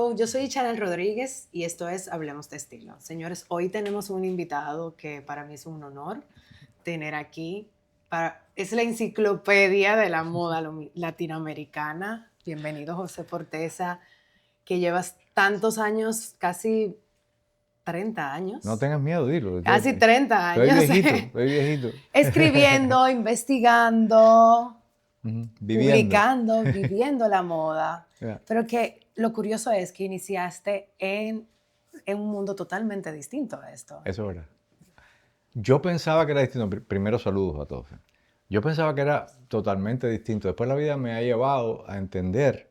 Hello, yo soy Chanel Rodríguez y esto es Hablemos de Estilo. Señores, hoy tenemos un invitado que para mí es un honor tener aquí. Es la enciclopedia de la moda latinoamericana. Bienvenido, José Forteza, que llevas tantos años, casi 30 No años, tengas miedo, dilo. casi 30 Estoy años, viejito, estoy viejito. escribiendo, investigando, Viviendo. publicando, viviendo la moda. Ya, Pero que lo curioso es que iniciaste en un mundo totalmente distinto a esto. eso es verdad. Yo pensaba que era distinto. Primero, saludos a todos. Yo pensaba que era totalmente distinto. Después la vida me ha llevado a entender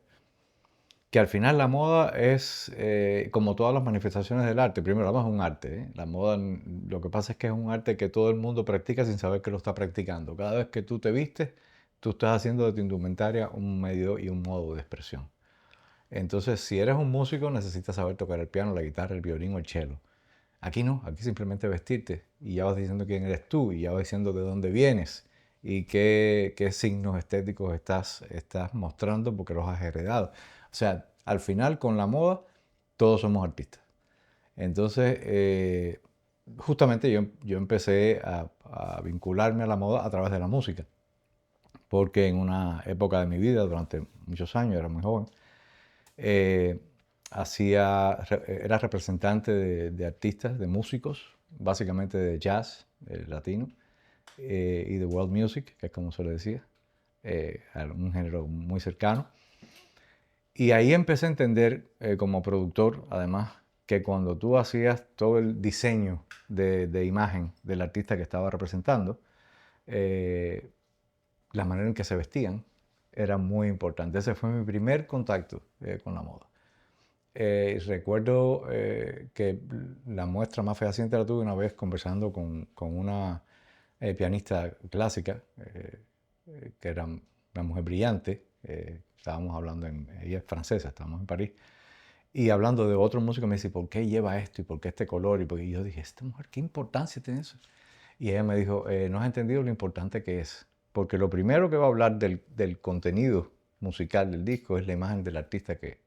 que al final la moda es como todas las manifestaciones del arte. Primero, la moda es un arte. La moda, lo que pasa es que es un arte que todo el mundo practica sin saber que lo está practicando. Cada vez que tú te vistes, tú estás haciendo de tu indumentaria un medio y un modo de expresión. Entonces, si eres un músico, necesitas saber tocar el piano, la guitarra, el violín o el cello. Aquí no, aquí simplemente vestirte y ya vas diciendo quién eres tú y ya vas diciendo de dónde vienes y qué signos estéticos estás mostrando porque los has heredado. O sea, al final con la moda todos somos artistas. Entonces, justamente yo empecé a vincularme a la moda a través de la música, porque en una época de mi vida, durante muchos años, era muy joven, eh, era representante de artistas, de músicos, básicamente de jazz latino y de world music, que es como se le decía, un género muy cercano. Y ahí empecé a entender como productor, además, que cuando tú hacías todo el diseño de imagen del artista que estaba representando, eh, la manera en que se vestían era muy importante. Ese fue mi primer contacto con la moda. Recuerdo que la muestra más fehaciente la tuve una vez conversando con una pianista clásica, que era una mujer brillante. Estábamos hablando, ella es francesa, estábamos en París, y hablando de otro músico me dice, ¿por qué lleva esto y por qué este color? Y yo dije, esta mujer, ¿qué importancia tiene eso? Y ella me dijo, no has entendido lo importante que es, porque lo primero que va a hablar del contenido musical del disco es la imagen del artista que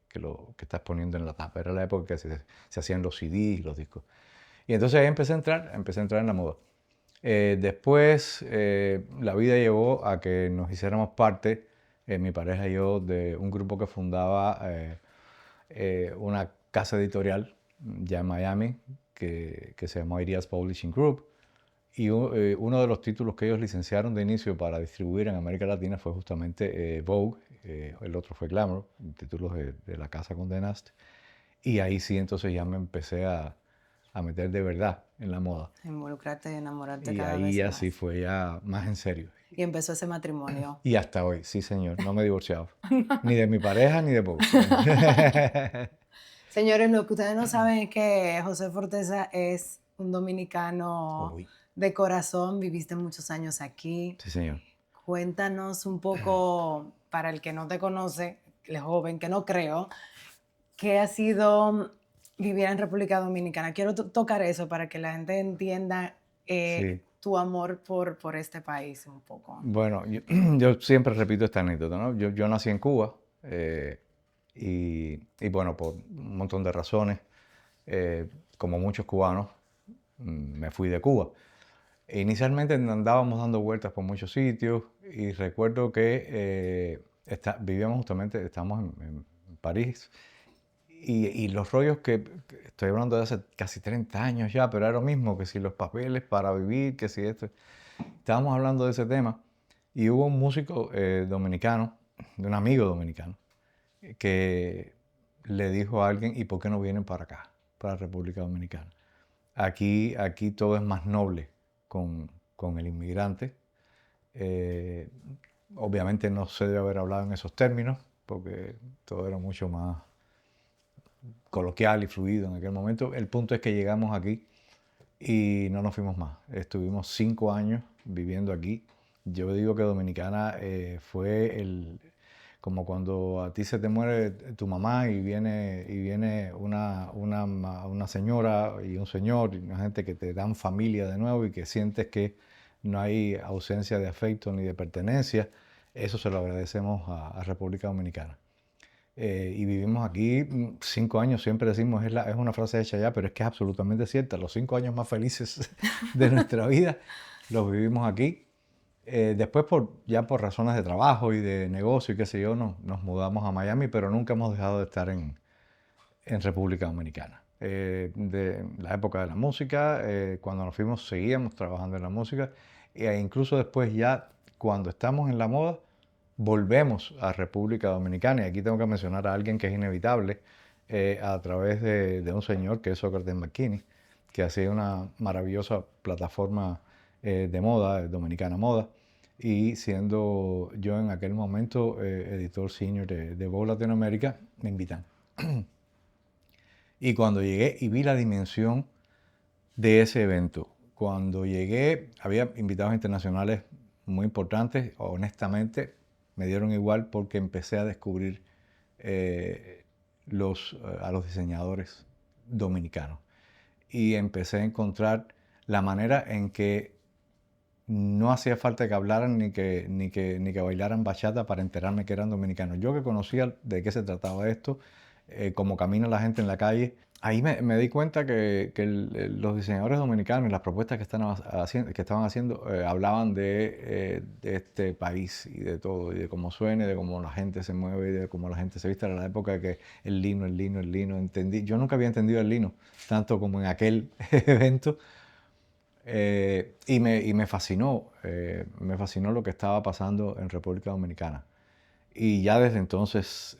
estás poniendo en la tapa. Era la época que se hacían los CDs, los discos. Y entonces ahí empecé a entrar en la moda. Después la vida llevó a que nos hiciéramos parte, mi pareja y yo, de un grupo que fundaba una casa editorial ya en Miami que se llamó Ideas Publishing Group. Y uno de los títulos que ellos licenciaron de inicio para distribuir en América Latina fue justamente Vogue, el otro fue Glamour, títulos de la casa Condé Nast. Y ahí sí, entonces ya me empecé a meter de verdad en la moda. Involucrarte y enamorarte Y cada ahí vez así más. fue ya más en serio. Y empezó ese matrimonio. Y hasta hoy, sí señor, no me he divorciado. Ni de mi pareja ni de Vogue. Señores, lo que ustedes no saben es que José Forteza es un dominicano Uy, de corazón, viviste muchos años aquí. sí señor. Cuéntanos un poco, para el que no te conoce, el joven, que no creo, ¿qué ha sido vivir en República Dominicana? Quiero tocar eso para que la gente entienda Sí. tu amor por este país un poco. Bueno, yo siempre repito esta anécdota, ¿no? Yo nací en Cuba y bueno, por un montón de razones, como muchos cubanos, me fui de Cuba. Inicialmente andábamos dando vueltas por muchos sitios y recuerdo que vivíamos justamente, estábamos en París y los rollos que estoy hablando de hace casi 30 años ya, pero era lo mismo, que si los papeles para vivir, que si esto. Estábamos hablando de ese tema y hubo un músico dominicano, de un amigo dominicano, que le dijo a alguien, ¿y por qué no vienen para acá, para la República Dominicana? Aquí todo es más noble con el inmigrante. Eh, Obviamente no se debe haber hablado en esos términos, porque todo era mucho más coloquial y fluido en aquel momento. El punto es que llegamos aquí y no nos fuimos más. Estuvimos 5 años viviendo aquí. Yo digo que Dominicana fue como cuando a ti se te muere tu mamá y viene una señora y un señor, y una gente que te dan familia de nuevo y que sientes que no hay ausencia de afecto ni de pertenencia. Eso se lo agradecemos a República Dominicana. y vivimos aquí 5 años, siempre decimos, es una frase hecha ya, pero es que es absolutamente cierta. Los 5 años más felices de nuestra vida los vivimos aquí. Después, ya por razones de trabajo y de negocio y qué sé yo, nos mudamos a Miami, pero nunca hemos dejado de estar en República Dominicana. De la época de la música, cuando nos fuimos seguíamos trabajando en la música, e incluso después ya cuando estamos en la moda, volvemos a República Dominicana. Y aquí tengo que mencionar a alguien que es inevitable, a través de un señor que es Sócrates McKinney, que hacía una maravillosa plataforma de moda, Dominicana Moda, y siendo yo en aquel momento editor senior de Vogue Latinoamérica, me invitan. Y cuando llegué y vi la dimensión de ese evento, cuando llegué había invitados internacionales muy importantes, honestamente me dieron igual porque empecé a descubrir a los diseñadores dominicanos y empecé a encontrar la manera en que no hacía falta que hablaran ni que bailaran bachata para enterarme que eran dominicanos. Yo que conocía de qué se trataba esto, cómo camina la gente en la calle, ahí me di cuenta que los diseñadores dominicanos y las propuestas que estaban haciendo hablaban de este país y de todo, y de cómo suena, y de cómo la gente se mueve, y de cómo la gente se viste. Era la época de que el lino, entendí. Yo nunca había entendido el lino, tanto como en aquel evento. Y me fascinó lo que estaba pasando en República Dominicana. Y ya desde entonces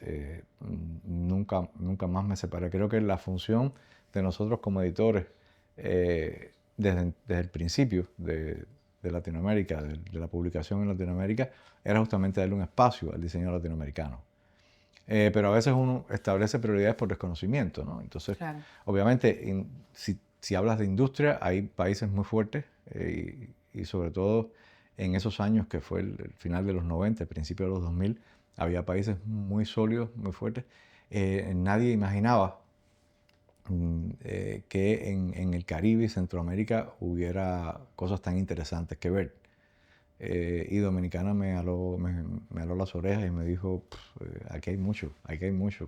nunca más me separé. Creo que la función de nosotros como editores, desde el principio de Latinoamérica, de la publicación en Latinoamérica, era justamente darle un espacio al diseño latinoamericano. Pero a veces uno establece prioridades por desconocimiento, ¿no? Entonces, Claro. obviamente, si hablas de industria, hay países muy fuertes y sobre todo en esos años que fue el final de los 90, el principio de los 2000, había países muy sólidos, muy fuertes. Nadie imaginaba que en el Caribe y Centroamérica hubiera cosas tan interesantes que ver. Y Dominicana me aló las orejas y me dijo, aquí hay mucho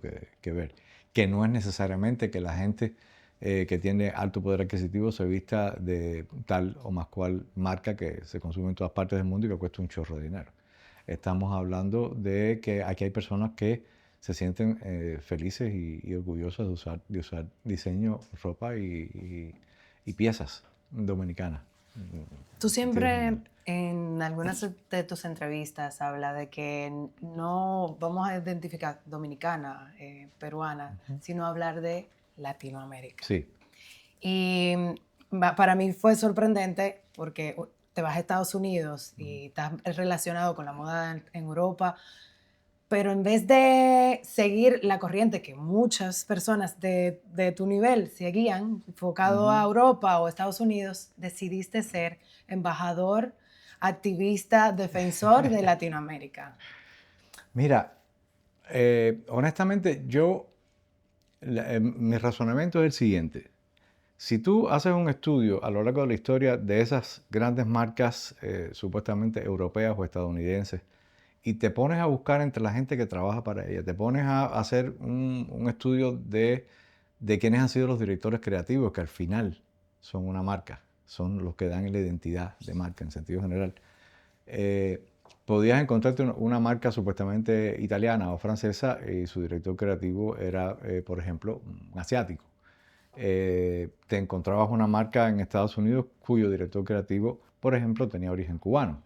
que ver. Que no es necesariamente que la gente que tiene alto poder adquisitivo se vista de tal o más cual marca que se consume en todas partes del mundo y que cuesta un chorro de dinero. Estamos hablando de que aquí hay personas que se sienten felices y orgullosas de usar diseño, ropa y piezas dominicanas. Tú Sentido siempre general. en algunas de tus entrevistas habla de que no vamos a identificar dominicana, peruana, sino hablar de Latinoamérica. Sí. Y para mí fue sorprendente porque te vas a Estados Unidos y estás relacionado con la moda en Europa, pero en vez de seguir la corriente que muchas personas de tu nivel seguían, enfocado a Europa o Estados Unidos, decidiste ser embajador, activista, defensor de Latinoamérica. Mira, honestamente, mi razonamiento es el siguiente. Si tú haces un estudio a lo largo de la historia de esas grandes marcas supuestamente europeas o estadounidenses y te pones a buscar entre la gente que trabaja para ellas, te pones a hacer un estudio de quiénes han sido los directores creativos, que al final son una marca, son los que dan la identidad de marca en sentido general. Podías encontrarte una marca supuestamente italiana o francesa y su director creativo era, por ejemplo, un asiático. Te encontrabas una marca en Estados Unidos cuyo director creativo, por ejemplo, tenía origen cubano.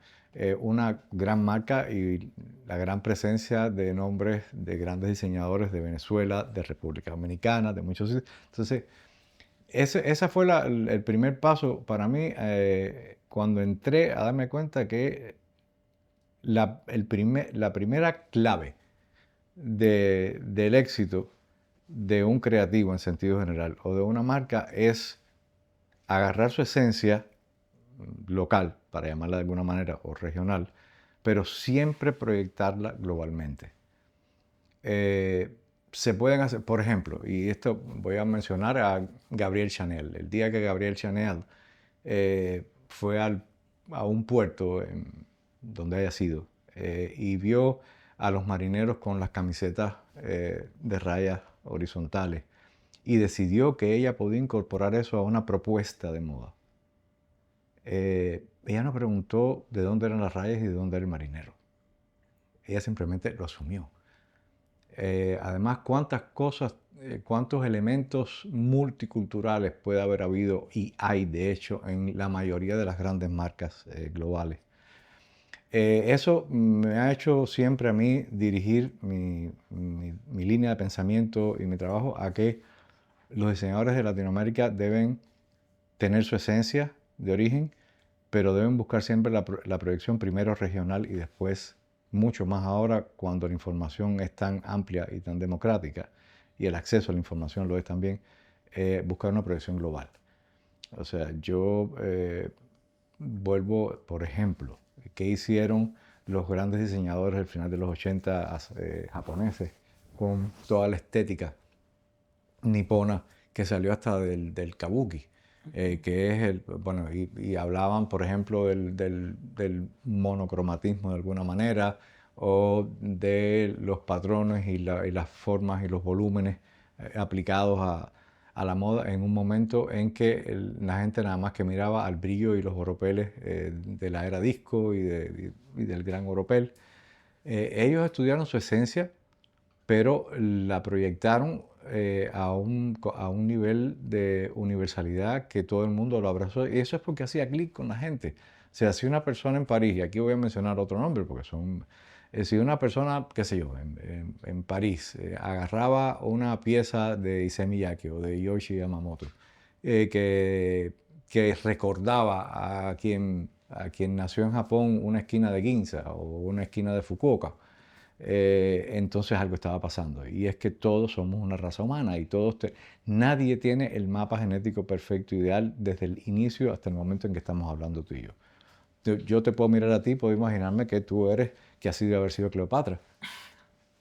Una gran marca y la gran presencia de nombres de grandes diseñadores de Venezuela, de República Dominicana, de muchos sitios. Entonces, ese fue el primer paso para mí cuando entré a darme cuenta que la primera clave del éxito de un creativo en sentido general o de una marca es agarrar su esencia local, para llamarla de alguna manera, o regional, pero siempre proyectarla globalmente. Se pueden hacer, por ejemplo, y esto voy a mencionar a Gabriel Chanel. El día que Gabriel Chanel fue a un puerto donde haya sido y vio a los marineros con las camisetas de rayas horizontales y decidió que ella podía incorporar eso a una propuesta de moda. Ella no preguntó de dónde eran las rayas y de dónde era el marinero. Ella simplemente lo asumió. Además, cuántos elementos multiculturales puede haber habido y hay, de hecho, en la mayoría de las grandes marcas globales. Eso me ha hecho siempre a mí dirigir mi línea de pensamiento y mi trabajo a que los diseñadores de Latinoamérica deben tener su esencia de origen, pero deben buscar siempre la proyección primero regional y después, mucho más ahora, cuando la información es tan amplia y tan democrática y el acceso a la información lo es también, buscar una proyección global. O sea, yo vuelvo, por ejemplo, ¿qué hicieron los grandes diseñadores del final de los 80 japoneses con toda la estética nipona que salió hasta del kabuki? Que es bueno, y hablaban, por ejemplo, del monocromatismo de alguna manera, o de los patrones y las formas y los volúmenes aplicados a la moda en un momento en que la gente nada más que miraba al brillo y los oropeles de la era disco y del gran oropel. Ellos estudiaron su esencia, pero la proyectaron a un nivel de universalidad que todo el mundo lo abrazó. Y eso es porque hacía clic con la gente. O sea, si una persona en París, y aquí voy a mencionar otro nombre, porque si una persona, qué sé yo, en París, agarraba una pieza de Issey Miyake o de Yoichi Yamamoto, que recordaba a quien nació en Japón una esquina de Ginza o una esquina de Fukuoka, entonces algo estaba pasando, y es que todos somos una raza humana y nadie tiene el mapa genético perfecto ideal desde el inicio hasta el momento en que estamos hablando tú y yo. Yo te puedo mirar a ti, puedo imaginarme que tú eres, que has sido haber sido Cleopatra.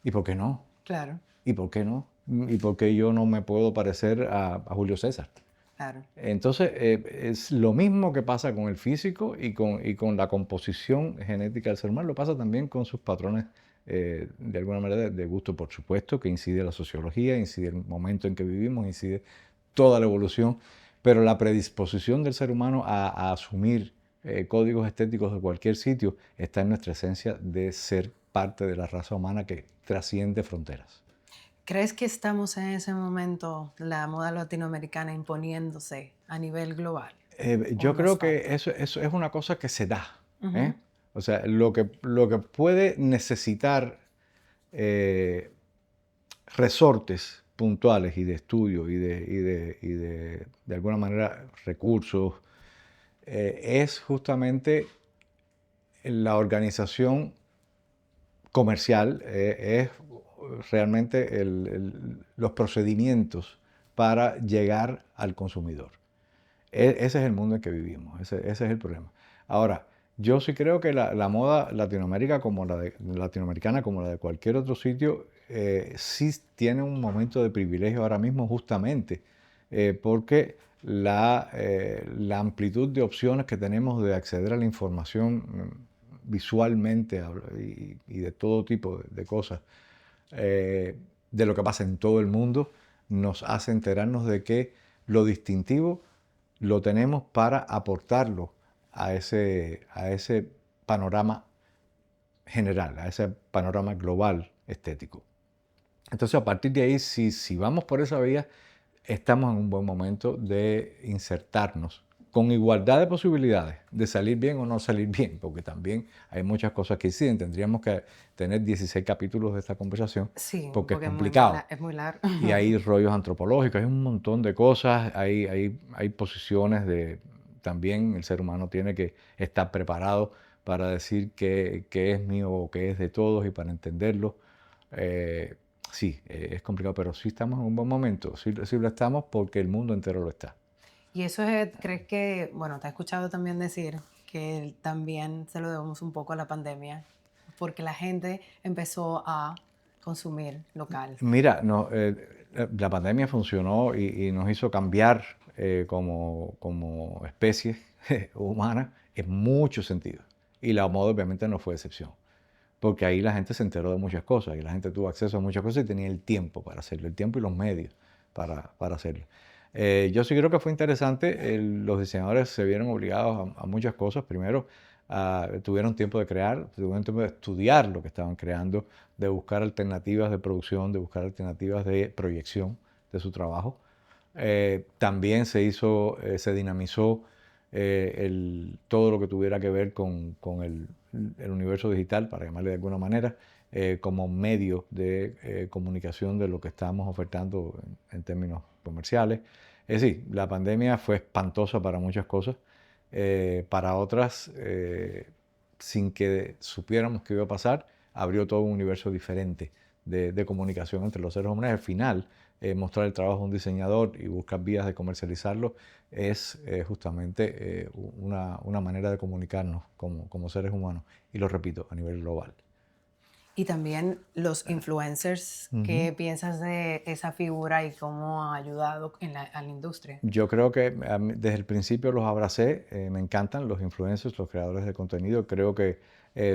¿Y por qué no? Claro. ¿Y por qué no? ¿Y por qué yo no me puedo parecer a Julio César? Claro. Entonces, es lo mismo que pasa con el físico y con la composición genética del ser humano, lo pasa también con sus patrones, de alguna manera, de gusto, por supuesto, que incide la sociología, incide el momento en que vivimos, incide toda la evolución, pero la predisposición del ser humano a asumir códigos estéticos de cualquier sitio está en nuestra esencia de ser parte de la raza humana que trasciende fronteras. ¿Crees que estamos en ese momento, la moda latinoamericana imponiéndose a nivel global? Yo creo que falta? eso es una cosa que se da. Ujú. O sea, lo que puede necesitar resortes puntuales y de estudio de alguna manera recursos, es justamente la organización comercial, es realmente los procedimientos para llegar al consumidor. Ese es el mundo en que vivimos, ese es el problema. Ahora, yo sí creo que la moda latinoamericana como la de cualquier otro sitio, sí tiene un momento de privilegio ahora mismo, justamente porque la amplitud de opciones que tenemos de acceder a la información visualmente y de todo tipo de cosas, de lo que pasa en todo el mundo, nos hace enterarnos de que lo distintivo lo tenemos para aportarlo a ese panorama general, a ese panorama global estético. Entonces, a partir de ahí, si vamos por esa vía, estamos en un buen momento de insertarnos con igualdad de posibilidades de salir bien o no salir bien, porque también hay muchas cosas que inciden. Tendríamos que tener 16 capítulos de esta conversación, Sí, porque es porque complicado. es muy largo. Y hay rollos antropológicos, hay un montón de cosas, hay posiciones de... También el ser humano tiene que estar preparado para decir qué es mío o qué es de todos y para entenderlo. Sí, es complicado, pero sí estamos en un buen momento. Sí lo estamos porque el mundo entero lo está. Y eso es, ¿crees que, bueno, te he escuchado también decir que también se lo debemos un poco a la pandemia, porque la gente empezó a consumir local? Mira, no, la pandemia funcionó y nos hizo cambiar como especie humana en muchos sentidos. Y la moda obviamente no fue excepción. porque ahí la gente se enteró de muchas cosas y la gente tuvo acceso a muchas cosas y tenía el tiempo para hacerlo, el tiempo y los medios para hacerlo. Yo sí creo que fue interesante. Los diseñadores se vieron obligados a muchas cosas. Primero, tuvieron tiempo de crear, tuvieron tiempo de estudiar lo que estaban creando, de buscar alternativas de producción, de buscar alternativas de proyección de su trabajo. También se dinamizó todo lo que tuviera que ver con el universo digital, para llamarle de alguna manera, como medio de comunicación de lo que estábamos ofertando en términos comerciales. Es decir, la pandemia fue espantosa para muchas cosas, para otras, sin que supiéramos qué iba a pasar, abrió todo un universo diferente de comunicación entre los seres humanos. Al final, mostrar el trabajo de un diseñador y buscar vías de comercializarlo es justamente una manera de comunicarnos como seres humanos. Y lo repito, a nivel global. Y también los influencers, ¿qué piensas de esa figura y cómo ha ayudado a la industria? Yo creo que desde el principio los abracé, me encantan los influencers, los creadores de contenido. Creo que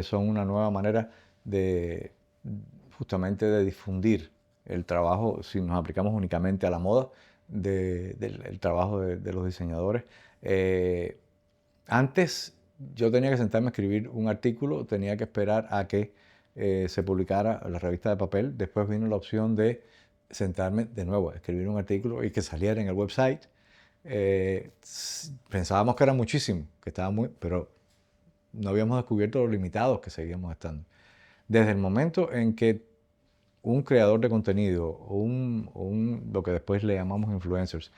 son una nueva manera de justamente de difundir el trabajo, si nos aplicamos únicamente a la moda, del trabajo de los diseñadores. Antes yo tenía que sentarme a escribir un artículo, tenía que esperar a que se publicara en la revista de papel. Después vino la opción de sentarme de nuevo a escribir un artículo y que saliera en el website. Pensábamos que era muchísimo, que estaba pero no habíamos descubierto lo limitados que seguíamos estando. Desde el momento en que un creador de contenido o lo que después le llamamos influencers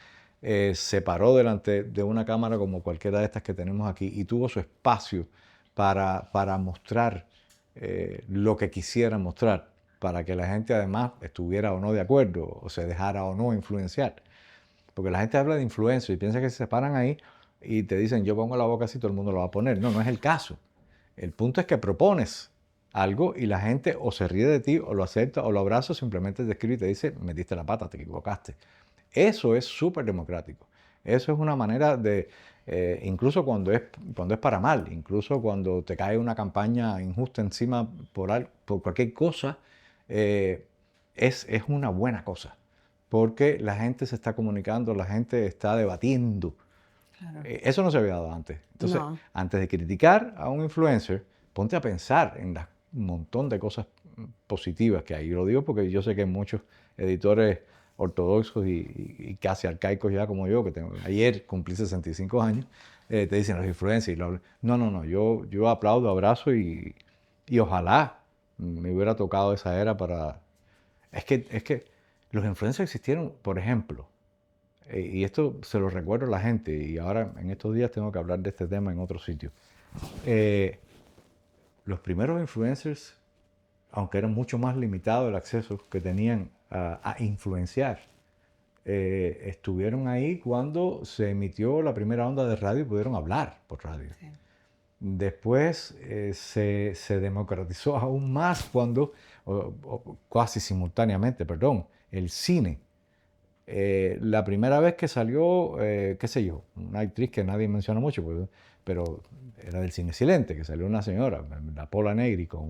se paró delante de una cámara como cualquiera de estas que tenemos aquí y tuvo su espacio para mostrar lo que quisiera mostrar, para que la gente además estuviera o no de acuerdo o se dejara o no influenciar. Porque la gente habla de influencers y piensa que se paran ahí y te dicen yo pongo la boca así, todo el mundo lo va a poner. No, no es el caso. El punto es que propones algo y la gente o se ríe de ti o lo acepta o lo abraza o simplemente te escribe y te dice metiste la pata, te equivocaste. Eso es súper democrático. Eso es una manera de, incluso cuando es para mal, incluso cuando te cae una campaña injusta encima por cualquier cosa, es una buena cosa. Porque la gente se está comunicando, la gente está debatiendo. Claro. Eso no se había dado antes. Entonces, No. antes de criticar a un influencer, ponte a pensar en un montón de cosas positivas que hay. Y lo digo porque yo sé que muchos editores ortodoxos y casi arcaicos ya como yo, que ayer cumplí 65 años, te dicen los influencers. No, yo aplaudo, abrazo y ojalá me hubiera tocado esa era para... Es que los influencers existieron, por ejemplo, y esto se lo recuerdo a la gente, y ahora en estos días tengo que hablar de este tema en otro sitio. Los primeros influencers, aunque era mucho más limitado el acceso que tenían a influenciar, estuvieron ahí cuando se emitió la primera onda de radio y pudieron hablar por radio. Sí. Después se democratizó aún más cuando, casi simultáneamente, perdón, el cine. La primera vez que salió, qué sé yo, una actriz que nadie menciona mucho, pero era del cine silente, que salió una señora, la Pola Negri, con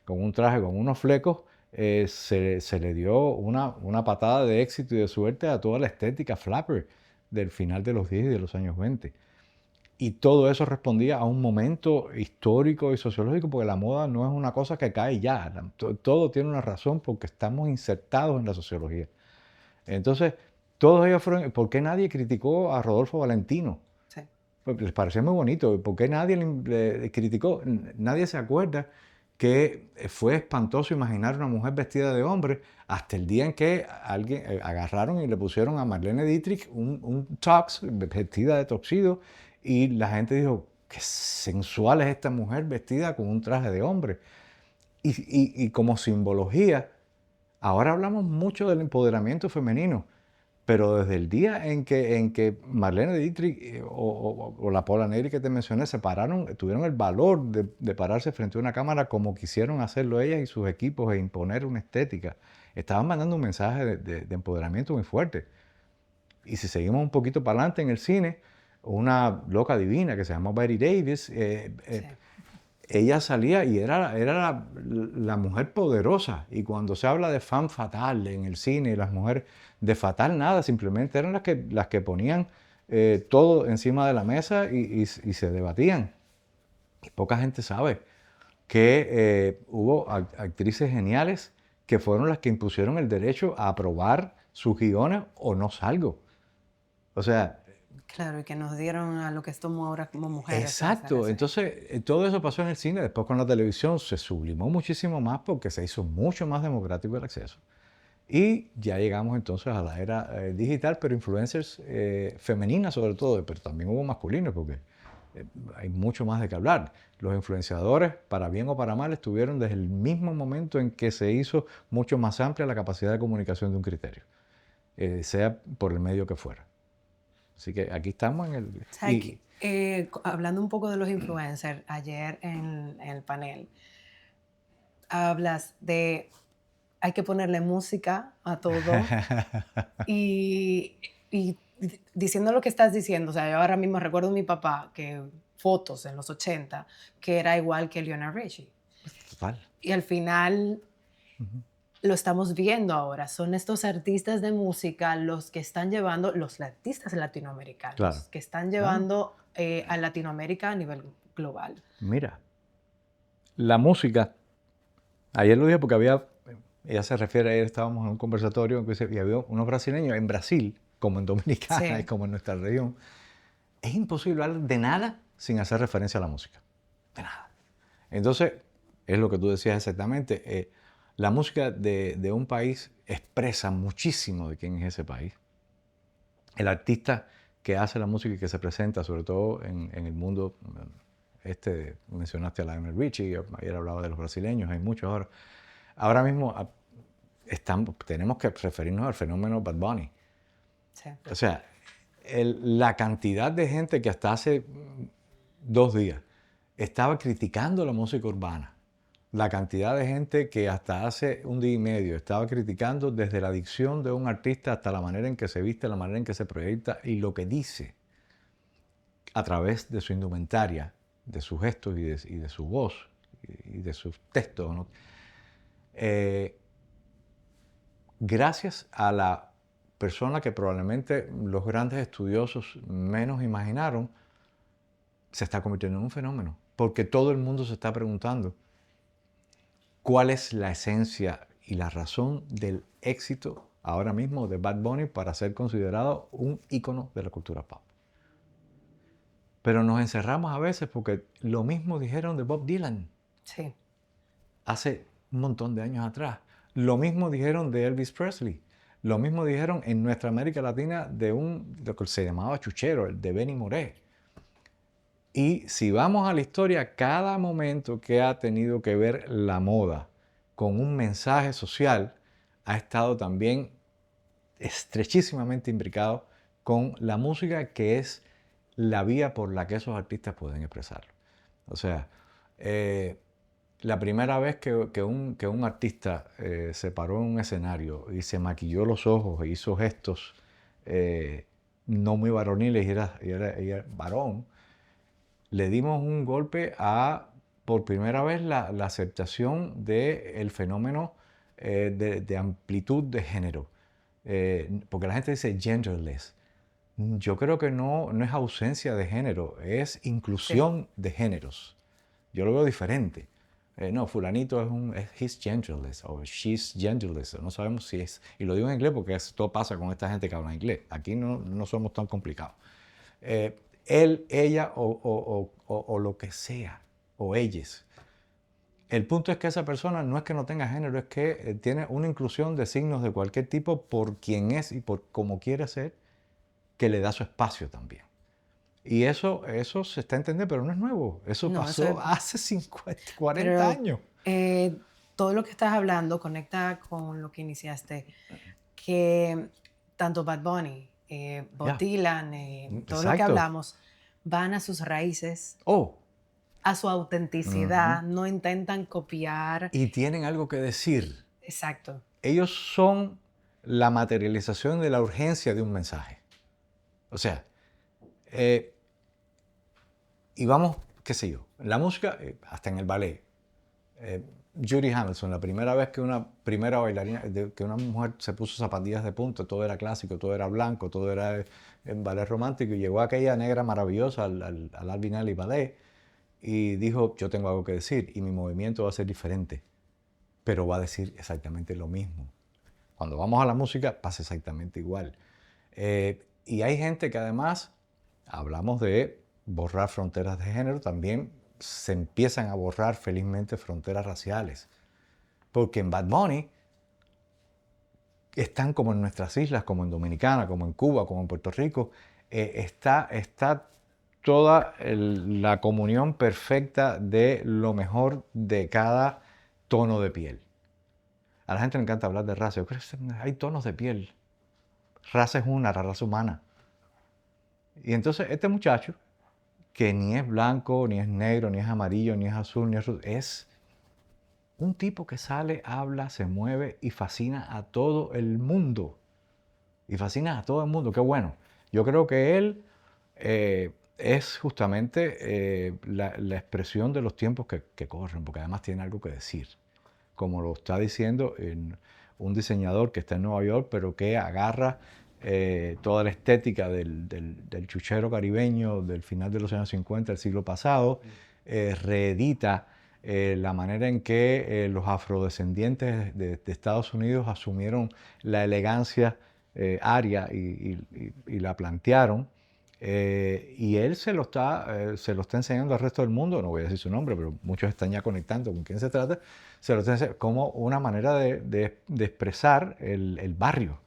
un traje, con unos flecos, se le dio una patada de éxito y de suerte a toda la estética flapper del final de los 10 y de los años 20. Y todo eso respondía a un momento histórico y sociológico, porque la moda no es una cosa que cae ya, todo tiene una razón porque estamos insertados en la sociología. Entonces, todos ellos fueron... ¿Por qué nadie criticó a Rodolfo Valentino? Sí. Porque les parecía muy bonito. ¿Por qué nadie le criticó? Nadie se acuerda que fue espantoso imaginar una mujer vestida de hombre hasta el día en que alguien agarraron y le pusieron a Marlene Dietrich un tux, vestida de tuxedo, y la gente dijo, qué sensual es esta mujer vestida con un traje de hombre. Y como simbología, ahora hablamos mucho del empoderamiento femenino, pero desde el día en que Marlene Dietrich o la Pola Negri que te mencioné tuvieron el valor de pararse frente a una cámara como quisieron hacerlo ellas y sus equipos e imponer una estética, estaban mandando un mensaje de empoderamiento muy fuerte. Y si seguimos un poquito para adelante en el cine, una loca divina que se llamó Betty Davis, sí. ella salía y era la mujer poderosa. Y cuando se habla de femme fatale en el cine, las mujeres de fatal nada, simplemente eran las que ponían todo encima de la mesa y se debatían. Y poca gente sabe que hubo actrices geniales que fueron las que impusieron el derecho a aprobar sus guiones o no salgo. O sea, Claro, y que nos dieron a lo que somos ahora como mujeres para hacer exacto. eso. Entonces, todo eso pasó en el cine. Después con la televisión se sublimó muchísimo más porque se hizo mucho más democrático el acceso. Y ya llegamos entonces a la era digital, pero influencers femeninas sobre todo, pero también hubo masculinos porque hay mucho más de qué hablar. Los influenciadores, para bien o para mal, estuvieron desde el mismo momento en que se hizo mucho más amplia la capacidad de comunicación de un criterio, sea por el medio que fuera. Así que aquí estamos en el... O sea, hablando un poco de los influencers, ayer en el panel, hablas de hay que ponerle música a todo y, y diciendo lo que estás diciendo, o sea, yo ahora mismo recuerdo a mi papá que fotos en los 80 que era igual que Lionel Richie. Total. Y al final lo estamos viendo ahora, son estos artistas de música los que están llevando, los artistas latinoamericanos, Claro. que están Claro. llevando a Latinoamérica a nivel global. Mira, la música, ayer lo dije porque ella se refiere, ayer estábamos en un conversatorio y había unos brasileños en Brasil, como en Dominicana y Sí. como en nuestra región. Es imposible hablar de nada sin hacer referencia a la música. De nada. Entonces, es lo que tú decías exactamente. La música de un país expresa muchísimo de quién es ese país. El artista que hace la música y que se presenta, sobre todo en el mundo, mencionaste a Lionel Richie, ayer hablaba de los brasileños, hay muchos ahora. Ahora mismo tenemos que referirnos al fenómeno Bad Bunny. Sí. O sea, la cantidad de gente que hasta hace 2 días estaba criticando la música urbana. La cantidad de gente que hasta hace 1 día y medio estaba criticando desde la dicción de un artista hasta la manera en que se viste, la manera en que se proyecta y lo que dice a través de su indumentaria, de sus gestos y de su voz y de sus textos, ¿no? Gracias a la persona que probablemente los grandes estudiosos menos imaginaron, se está convirtiendo en un fenómeno. Porque todo el mundo se está preguntando cuál es la esencia y la razón del éxito ahora mismo de Bad Bunny para ser considerado un ícono de la cultura pop. Pero nos encerramos a veces porque lo mismo dijeron de Bob Dylan. Sí. Hace un montón de años atrás. Lo mismo dijeron de Elvis Presley. Lo mismo dijeron en nuestra América Latina de lo que se llamaba chuchero, el de Benny Moré. Y si vamos a la historia, cada momento que ha tenido que ver la moda con un mensaje social ha estado también estrechísimamente imbricado con la música, que es la vía por la que esos artistas pueden expresarlo. O sea, la primera vez que un artista se paró en un escenario y se maquilló los ojos e hizo gestos no muy varoniles y era varón, le dimos un golpe a, por primera vez, la aceptación del fenómeno de amplitud de género. Porque la gente dice genderless. Yo creo que no es ausencia de género, es inclusión de géneros. Yo lo veo diferente. No, fulanito es he's genderless o she's genderless. No sabemos si es. Y lo digo en inglés porque esto pasa con esta gente que habla inglés. Aquí no somos tan complicados. Él, ella o lo que sea, o ellas. El punto es que esa persona no es que no tenga género, es que tiene una inclusión de signos de cualquier tipo por quien es y por cómo quiere ser, que le da su espacio también. Y eso se está entendiendo, pero no es nuevo. Eso No, pasó hace 50, 40 pero, años. todo lo que estás hablando conecta con lo que iniciaste, que tanto Bad Bunny, Bob Dylan, todo lo que Exacto. hablamos, van a sus raíces, Oh, a su autenticidad, no intentan copiar. y tienen algo que decir. Exacto. Ellos son la materialización de la urgencia de un mensaje. O sea, y vamos, qué sé yo, La música, hasta en el ballet. Judy Hamilton, la primera vez que una primera bailarina, que una mujer se puso zapatillas de punta, todo era clásico, todo era blanco, todo era ballet romántico, y llegó aquella negra maravillosa al Alvin Ailey Ballet y dijo, yo tengo algo que decir y mi movimiento va a ser diferente, pero va a decir exactamente lo mismo. Cuando vamos a la música pasa exactamente igual. Y hay gente que además, hablamos de borrar fronteras de género, también se empiezan a borrar felizmente fronteras raciales. Porque en Bad Bunny están como en nuestras islas, como en Dominicana, como en Cuba, como en Puerto Rico, está toda la comunión perfecta de lo mejor de cada tono de piel. A la gente le encanta hablar de raza. Yo creo que hay tonos de piel. Raza es una, la raza humana. Y entonces este muchacho, que ni es blanco, ni es negro, ni es amarillo, ni es azul, ni es un tipo que sale, habla, se mueve y fascina a todo el mundo. Y fascina a todo el mundo. Qué bueno. Yo creo que él es justamente la expresión de los tiempos que corren, porque además tiene algo que decir. Como lo está diciendo un diseñador que está en Nueva York, pero que agarra toda la estética del chuchero caribeño del final de los años 50 del siglo pasado, reedita la manera en que los afrodescendientes de Estados Unidos asumieron la elegancia aria y la plantearon. Y él se lo está enseñando al resto del mundo, no voy a decir su nombre, pero muchos están ya conectando con quién se trata, se lo está enseñando como una manera de expresar el barrio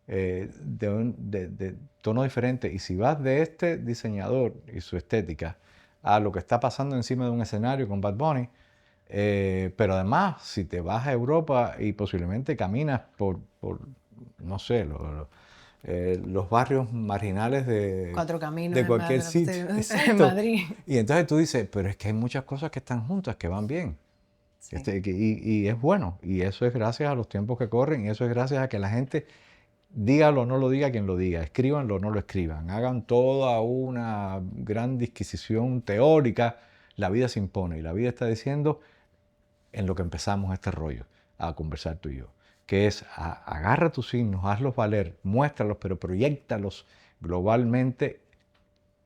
de tono diferente. Y si vas de este diseñador y su estética a lo que está pasando encima de un escenario con Bad Bunny, pero además si te vas a Europa y posiblemente caminas por no sé, los barrios marginales Cuatro Caminos de en cualquier Madrid, sí, sitio. en Exacto. Madrid. Y entonces tú dices, pero es que hay muchas cosas que están juntas, que van bien. Sí. Y es bueno. Y eso es gracias a los tiempos que corren. Y eso es gracias a que la gente, dígalo o no lo diga quien lo diga, escríbanlo o no lo escriban, hagan toda una gran disquisición teórica. La vida se impone. Y la vida está diciendo, en lo que empezamos este rollo a conversar tú y yo, que es agarra tus signos, hazlos valer, muéstralos, pero proyéctalos globalmente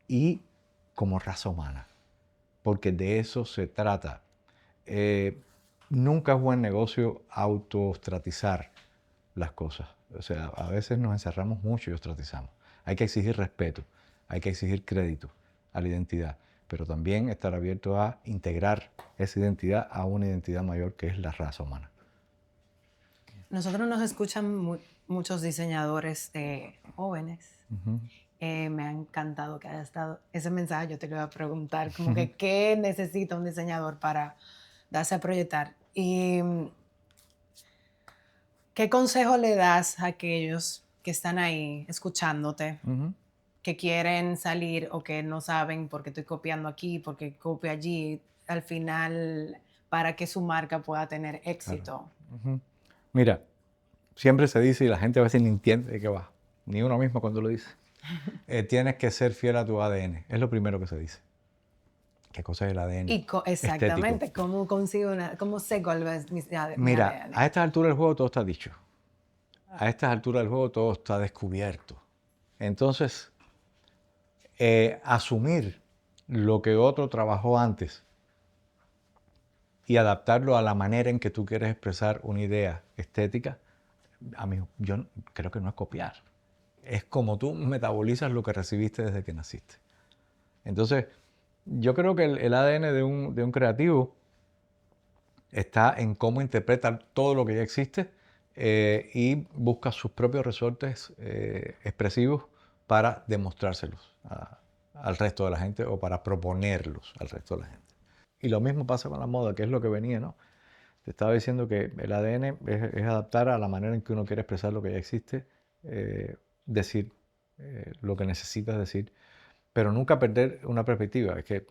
y como raza humana, porque de eso se trata. Nunca es buen negocio autoostratizar las cosas. O sea, a veces nos encerramos mucho y ostratizamos. Hay que exigir respeto, hay que exigir crédito a la identidad, pero también estar abierto a integrar esa identidad a una identidad mayor que es la raza humana. Nosotros nos escuchan muchos diseñadores jóvenes. Me ha encantado que haya estado ese mensaje. Yo te lo iba a preguntar, como que qué necesita un diseñador para darse a proyectar. Y ¿qué consejo le das a aquellos que están ahí escuchándote, que quieren salir o que no saben por qué estoy copiando aquí, por qué copio allí, al final, para que su marca pueda tener éxito? Mira, siempre se dice y la gente a veces ni entiende de qué va, ni uno mismo cuando lo dice. Tienes que ser fiel a tu ADN, es lo primero que se dice. ¿Qué cosa es el ADN? Exactamente, Estético. ¿cómo sé cuál es mi Mira, ADN? a estas alturas del juego todo está dicho. A estas alturas del juego todo está descubierto. Entonces, asumir lo que otro trabajó antes y adaptarlo a la manera en que tú quieres expresar una idea estética, amigo, yo creo que no es copiar. Es como tú metabolizas lo que recibiste desde que naciste. Entonces, yo creo que el ADN de un creativo está en cómo interpreta todo lo que ya existe y busca sus propios resortes expresivos para demostrárselos al resto de la gente o para proponerlos al resto de la gente. Y lo mismo pasa con la moda, que es lo que venía, ¿no? Te estaba diciendo que el ADN es adaptar a la manera en que uno quiere expresar lo que ya existe, decir lo que necesitas decir, pero nunca perder una perspectiva. Es que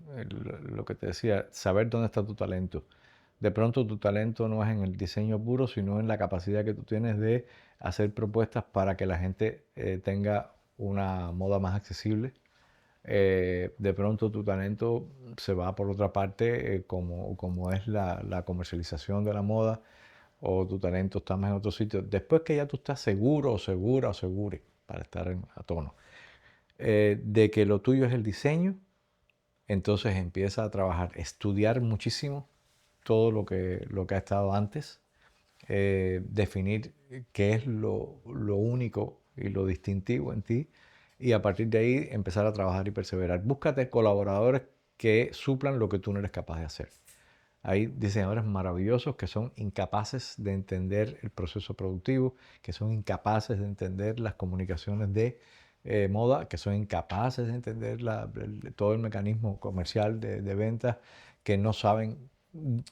lo que te decía, saber dónde está tu talento. De pronto tu talento no es en el diseño puro, sino en la capacidad que tú tienes de hacer propuestas para que la gente tenga una moda más accesible, de pronto tu talento se va por otra parte, como es la comercialización de la moda, o tu talento está más en otro sitio. Después que ya tú estás seguro o segura o segure, para estar a tono, de que lo tuyo es el diseño, entonces empieza a trabajar, estudiar muchísimo todo lo que ha estado antes, definir qué es lo único y lo distintivo en ti, y a partir de ahí empezar a trabajar y perseverar. Búscate colaboradores que suplan lo que tú no eres capaz de hacer. Hay diseñadores maravillosos que son incapaces de entender el proceso productivo, que son incapaces de entender las comunicaciones de moda, que son incapaces de entender todo el mecanismo comercial de ventas, que no saben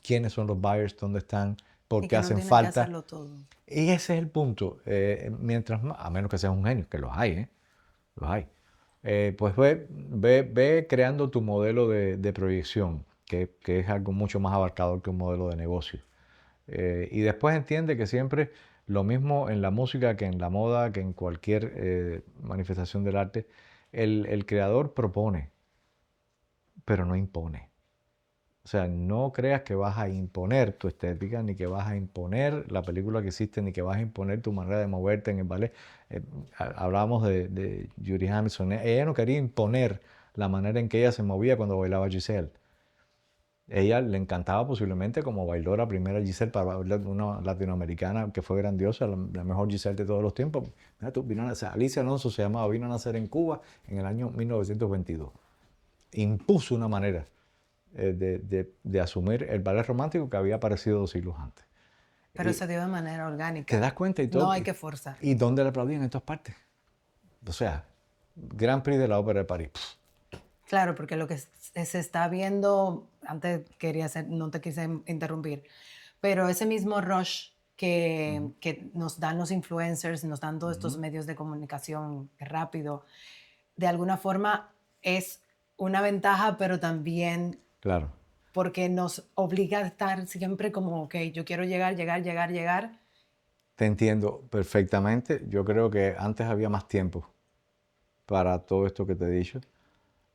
quiénes son los buyers, dónde están, por Y qué que no hacen tienen que falta. hacerlo todo. Y ese es el punto. Mientras más, a menos que seas un genio, que los hay, ¿eh? Los hay. Pues ve creando tu modelo de proyección, que es algo mucho más abarcador que un modelo de negocio. Y después entiende que siempre lo mismo en la música que en la moda, que en cualquier manifestación del arte, el creador propone, pero no impone. O sea, no creas que vas a imponer tu estética, ni que vas a imponer la película que hiciste, ni que vas a imponer tu manera de moverte en el ballet. Hablábamos de Judy Hamilton. Ella no quería imponer la manera en que ella se movía cuando bailaba Giselle. Ella le encantaba posiblemente como bailó la primera Giselle para bailar una latinoamericana que fue grandiosa, la mejor Giselle de todos los tiempos. Mira tú, Alicia Alonso se llamaba, vino a nacer en Cuba en el año 1922. Impuso una manera de asumir el ballet romántico que había aparecido 2 siglos antes. Pero se dio de manera ¿Te orgánica. das cuenta y No todo? hay que forzar. ¿Y dónde le aplaudían en todas partes? O sea, Grand Prix de la Ópera de París. Pff, Claro, porque lo que se está viendo, antes quería hacer, no te quise interrumpir, pero ese mismo rush que nos dan los influencers, nos dan todos estos medios de comunicación rápido, de alguna forma es una ventaja, pero también claro, porque nos obliga a estar siempre como, ok, yo quiero llegar, llegar, llegar, llegar. te entiendo perfectamente. Yo creo que antes había más tiempo para todo esto que te he dicho.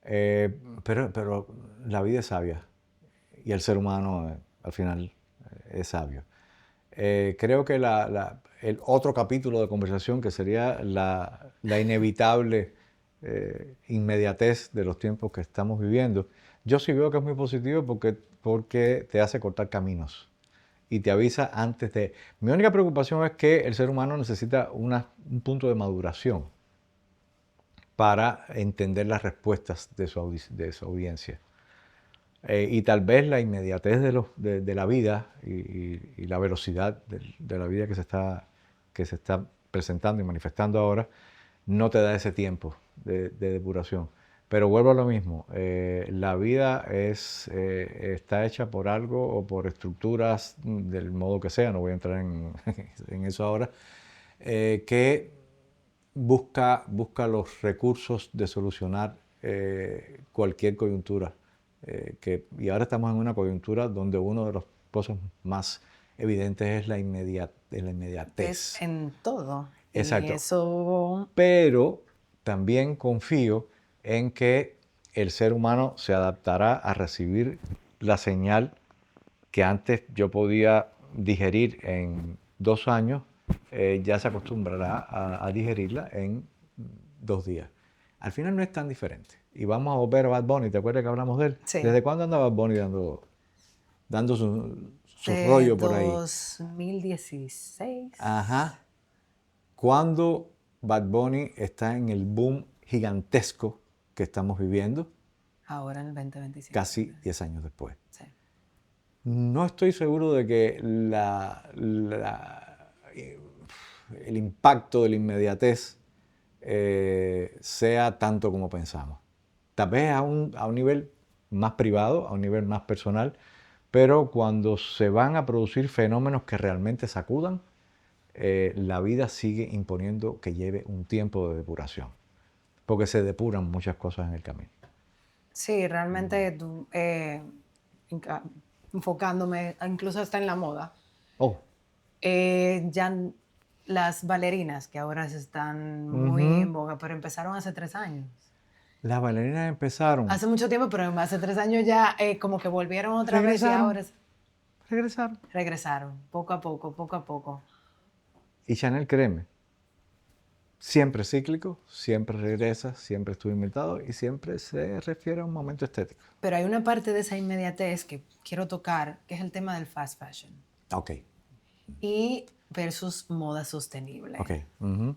Pero la vida es sabia y el ser humano al final es sabio. Creo que el otro capítulo de conversación, que sería la inevitable inmediatez de los tiempos que estamos viviendo, yo sí veo que es muy positivo porque te hace cortar caminos y te avisa antes de... Mi única preocupación es que el ser humano necesita un punto de maduración para entender las respuestas de su audiencia. Y tal vez la inmediatez de la vida y la velocidad de la vida que se está presentando y manifestando ahora no te da ese tiempo de depuración. Pero vuelvo a lo mismo, la vida está hecha por algo o por estructuras del modo que sea, no voy a entrar en eso ahora, que busca los recursos de solucionar cualquier coyuntura. Y ahora estamos en una coyuntura donde una de las cosas más evidentes es la inmediatez. Es en todo. Y Exacto. eso, Pero también confío en que el ser humano se adaptará a recibir la señal que antes yo podía digerir en 2 años, ya se acostumbrará a digerirla en 2 días. Al final no es tan diferente. Y vamos a volver a Bad Bunny, ¿te acuerdas que hablamos de él? sí, ¿Desde cuándo anda Bad Bunny dando su de rollo por ahí? 2016. Ajá. Cuando Bad Bunny está en el boom gigantesco que estamos viviendo, Ahora en el 2025. casi 10 años después. Sí. No estoy seguro de que el impacto de la inmediatez sea tanto como pensamos. Tal vez a un nivel más privado, a un nivel más personal, pero cuando se van a producir fenómenos que realmente sacudan, la vida sigue imponiendo que lleve un tiempo de depuración, porque se depuran muchas cosas en el camino. Sí, realmente inca- enfocándome incluso hasta en la moda. Oh, Las bailarinas que ahora están muy en ujú. boga, pero empezaron hace 3 años. Las bailarinas empezaron, Hace mucho tiempo, pero hace 3 años ya como que volvieron otra vez y ahora regresaron. regresaron, poco a poco, poco a poco. Y Chanel, créeme, siempre cíclico, siempre regresa, siempre estuvo inventado y siempre se refiere a un momento estético. Pero hay una parte de esa inmediatez que quiero tocar, que es el tema del fast fashion. Ok, Y versus moda sostenible. ok. Ujú.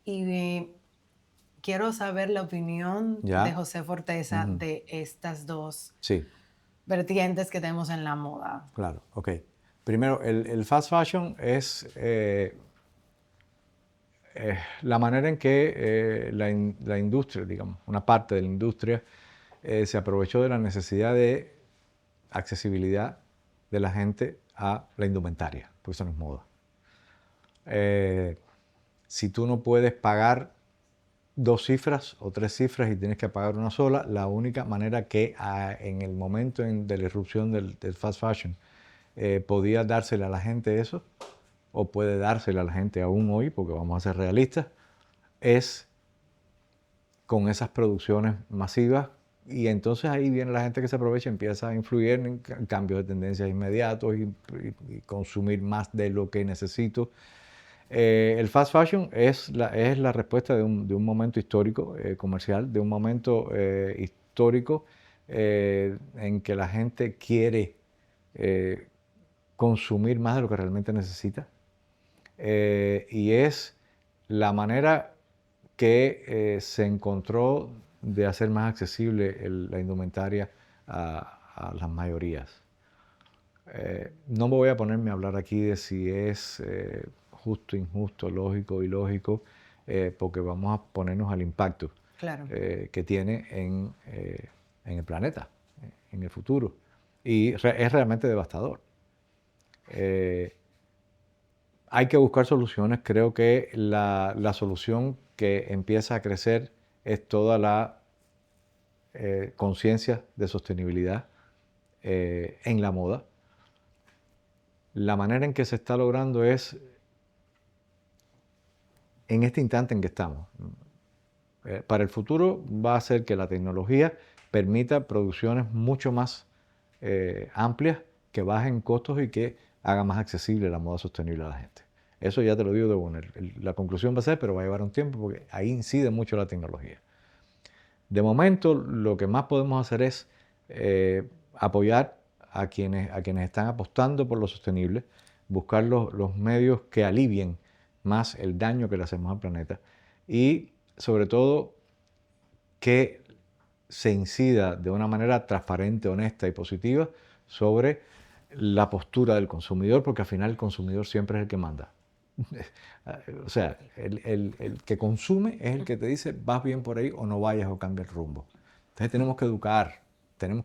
Y quiero saber la opinión Ya. de José Forteza de estas dos Sí, vertientes que tenemos en la moda. claro, ok. Primero, el fast fashion es la manera en que la industria, digamos, una parte de la industria, se aprovechó de la necesidad de accesibilidad de la gente a la indumentaria, porque eso no es moda. Si tú no puedes pagar 2 cifras o 3 cifras y tienes que pagar una sola, la única manera que en el momento de la irrupción del fast fashion podía dársela a la gente eso, o puede dársela a la gente aún hoy, porque vamos a ser realistas, es con esas producciones masivas. Y entonces ahí viene la gente que se aprovecha y empieza a influir en cambios de tendencias inmediatos y consumir más de lo que necesito. El fast fashion es la respuesta de un momento histórico comercial, de un momento histórico en que la gente quiere consumir más de lo que realmente necesita. Y es la manera que se encontró de hacer más accesible la indumentaria a las mayorías. No me voy a ponerme a hablar aquí de si es justo, injusto, lógico, ilógico, porque vamos a ponernos al impacto Claro. que tiene en el planeta, en el futuro. Y es realmente devastador. Hay que buscar soluciones. Creo que la solución que empieza a crecer es toda la conciencia de sostenibilidad en la moda. La manera en que se está logrando es en este instante en que estamos. Para el futuro va a ser que la tecnología permita producciones mucho más amplias, que bajen costos y que haga más accesible la moda sostenible a la gente. Eso ya te lo digo de bueno. La conclusión va a ser, pero va a llevar un tiempo porque ahí incide mucho la tecnología. De momento, lo que más podemos hacer es apoyar a quienes están apostando por lo sostenible, buscar los medios que alivien más el daño que le hacemos al planeta y, sobre todo, que se incida de una manera transparente, honesta y positiva sobre la postura del consumidor, porque al final el consumidor siempre es el que manda. O sea, el que consume es el que te dice vas bien por ahí o no vayas o cambia el rumbo. Entonces tenemos que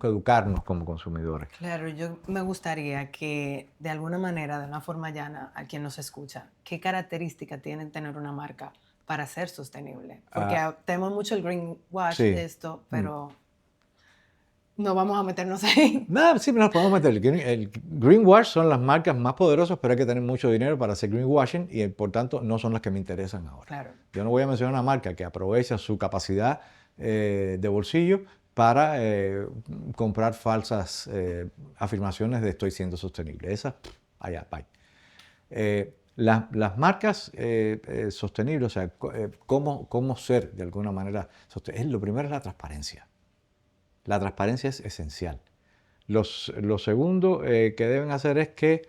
educarnos como consumidores. Claro, yo me gustaría que de alguna manera, de una forma llana, a quien nos escucha, ¿qué características tiene tener una marca para ser sostenible? Porque tenemos mucho el greenwash Sí. de esto, pero no vamos a meternos ahí. Nada, sí, nos podemos meter. El greenwash son las marcas más poderosas, pero hay que tener mucho dinero para hacer greenwashing y por tanto no son las que me interesan ahora. Claro. Yo no voy a mencionar una marca que aprovecha su capacidad de bolsillo para comprar falsas afirmaciones de estoy siendo sostenible. Esas, allá, bye. Las marcas sostenibles, o sea, cómo ser de alguna manera sostenible. Lo primero es la transparencia. La transparencia es esencial. Lo segundo que deben hacer es que